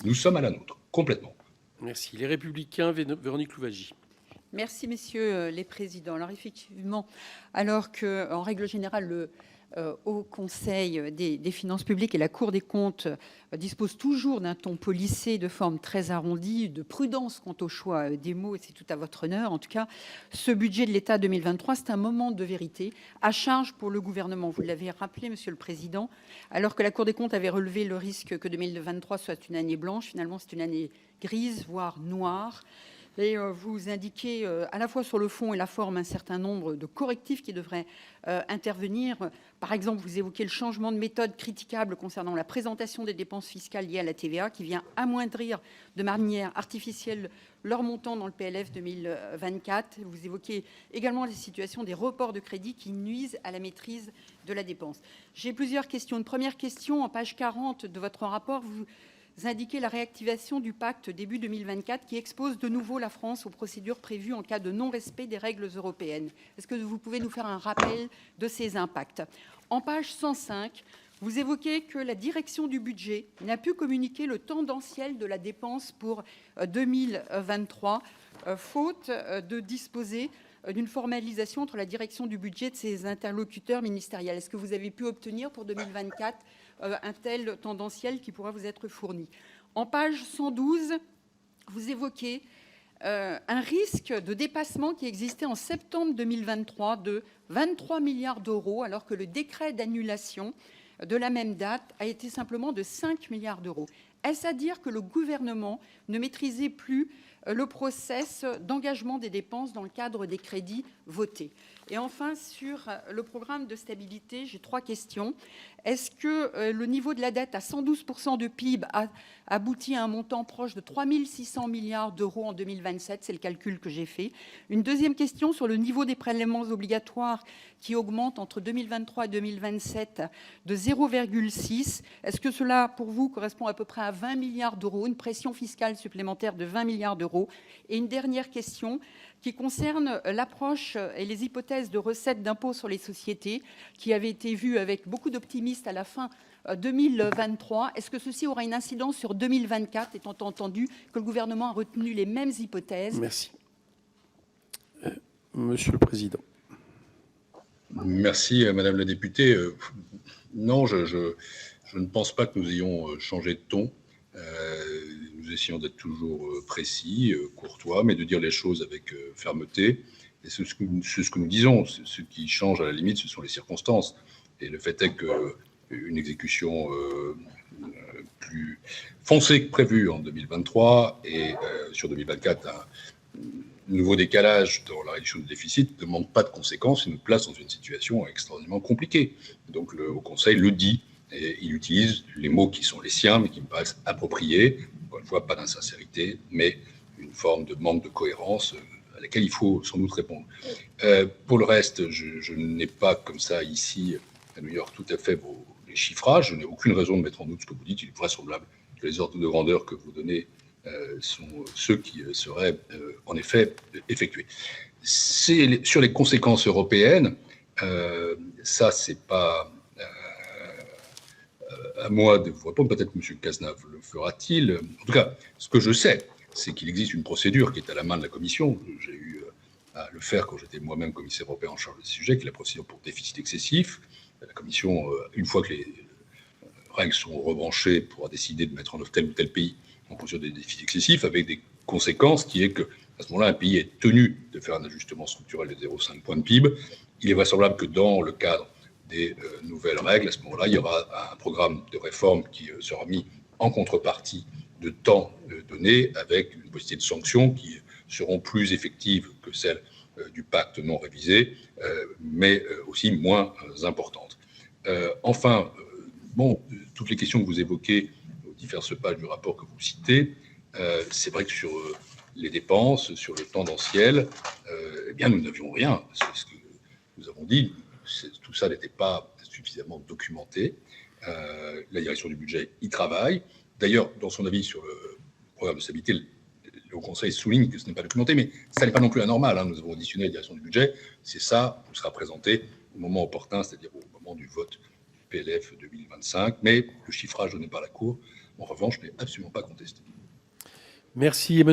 Nous sommes à la nôtre, complètement. Merci. Les Républicains, Véronique Louwagie. Merci, messieurs les présidents. Alors effectivement, alors qu'en règle générale, le Haut Conseil des finances publiques et la Cour des comptes disposent toujours d'un ton policé de forme très arrondie, de prudence quant au choix des mots, et c'est tout à votre honneur. En tout cas, ce budget de l'État 2023, c'est un moment de vérité à charge pour le gouvernement. Vous l'avez rappelé, Monsieur le Président, alors que la Cour des comptes avait relevé le risque que 2023 soit une année blanche, finalement c'est une année grise, voire noire. Et vous indiquez à la fois sur le fond et la forme un certain nombre de correctifs qui devraient intervenir. Par exemple, vous évoquez le changement de méthode critiquable concernant la présentation des dépenses fiscales liées à la TVA qui vient amoindrir de manière artificielle leur montant dans le PLF 2024. Vous évoquez également la situation des reports de crédit qui nuisent à la maîtrise de la dépense. J'ai plusieurs questions. Une première question, en page 40 de votre rapport, vous indiquez la réactivation du pacte début 2024 qui expose de nouveau la France aux procédures prévues en cas de non-respect des règles européennes. Est-ce que vous pouvez nous faire un rappel de ces impacts ? En page 105, vous évoquez que la direction du budget n'a pu communiquer le tendanciel de la dépense pour 2023, faute de disposer d'une formalisation entre la direction du budget de ses interlocuteurs ministériels. Est-ce que vous avez pu obtenir pour 2024 un tel tendanciel qui pourra vous être fourni ? En page 112, vous évoquez un risque de dépassement qui existait en septembre 2023 de 23 milliards d'euros, alors que le décret d'annulation de la même date a été simplement de 5 milliards d'euros. Est-ce à dire que le gouvernement ne maîtrisait plus le process d'engagement des dépenses dans le cadre des crédits votés ? Et enfin, sur le programme de stabilité, j'ai 3 questions. Est-ce que le niveau de la dette à 112% de PIB a abouti à un montant proche de 3 600 milliards d'euros en 2027 ? C'est le calcul que j'ai fait. Une deuxième question sur le niveau des prélèvements obligatoires qui augmente entre 2023 et 2027 de 0,6. Est-ce que cela, pour vous, correspond à peu près à 20 milliards d'euros, une pression fiscale supplémentaire de 20 milliards d'euros ? Et une dernière question qui concerne l'approche et les hypothèses de recettes d'impôt sur les sociétés qui avaient été vues avec beaucoup d'optimisme à la fin 2023. Est-ce que ceci aura une incidence sur 2024, étant entendu que le gouvernement a retenu les mêmes hypothèses ? Merci. Monsieur le Président. Merci, Madame la députée. Non, je ne pense pas que nous ayons changé de ton. Nous essayons d'être toujours précis, courtois, mais de dire les choses avec fermeté. Et c'est ce que nous disons. Ce qui change, à la limite, ce sont les circonstances. Et le fait est qu'une exécution plus foncée que prévue en 2023 et sur 2024, un nouveau décalage dans la réduction du déficit ne demande pas de conséquences et nous place dans une situation extraordinairement compliquée. Donc le Haut Conseil le dit. Et il utilise les mots qui sont les siens, mais qui me paraissent appropriés. Encore une fois, pas d'insincérité, mais une forme de manque de cohérence à laquelle il faut sans doute répondre. Pour le reste, je n'ai pas, comme ça, ici, à New York, tout à fait les chiffrages. Je n'ai aucune raison de mettre en doute ce que vous dites. Il est vraisemblable que les ordres de grandeur que vous donnez sont ceux qui seraient en effet effectués. Sur les conséquences européennes, ça, c'est pas à moi de vous répondre, peut-être M. Cazenave le fera-t-il. En tout cas, ce que je sais, c'est qu'il existe une procédure qui est à la main de la Commission. J'ai eu à le faire quand j'étais moi-même commissaire européen en charge de ce sujet, qui est la procédure pour déficit excessif. La Commission, une fois que les règles sont rebranchées, pourra décider de mettre en œuvre tel ou tel pays en fonction des déficits excessifs, avec des conséquences qui est que, à ce moment-là, un pays est tenu de faire un ajustement structurel de 0,5 points de PIB. Il est vraisemblable que dans le cadre des nouvelles règles, à ce moment-là, il y aura un programme de réforme qui sera mis en contrepartie de temps donné, avec une possibilité de sanctions qui seront plus effectives que celles du pacte non révisé, mais aussi moins importantes. Enfin, toutes les questions que vous évoquez aux diverses pages du rapport que vous citez, c'est vrai que sur les dépenses, sur le tendanciel, eh bien, nous n'avions rien. C'est ce que nous avons dit. Tout ça n'était pas suffisamment documenté. La direction du budget y travaille. D'ailleurs, dans son avis sur le programme de stabilité, le Haut Conseil souligne que ce n'est pas documenté, mais ça n'est pas non plus anormal. Nous avons auditionné la direction du budget. C'est ça, nous sera présenté au moment opportun, c'est-à-dire au moment du vote du PLF 2025. Mais le chiffrage donné par la Cour En revanche, je ne peux absolument pas contester. Merci.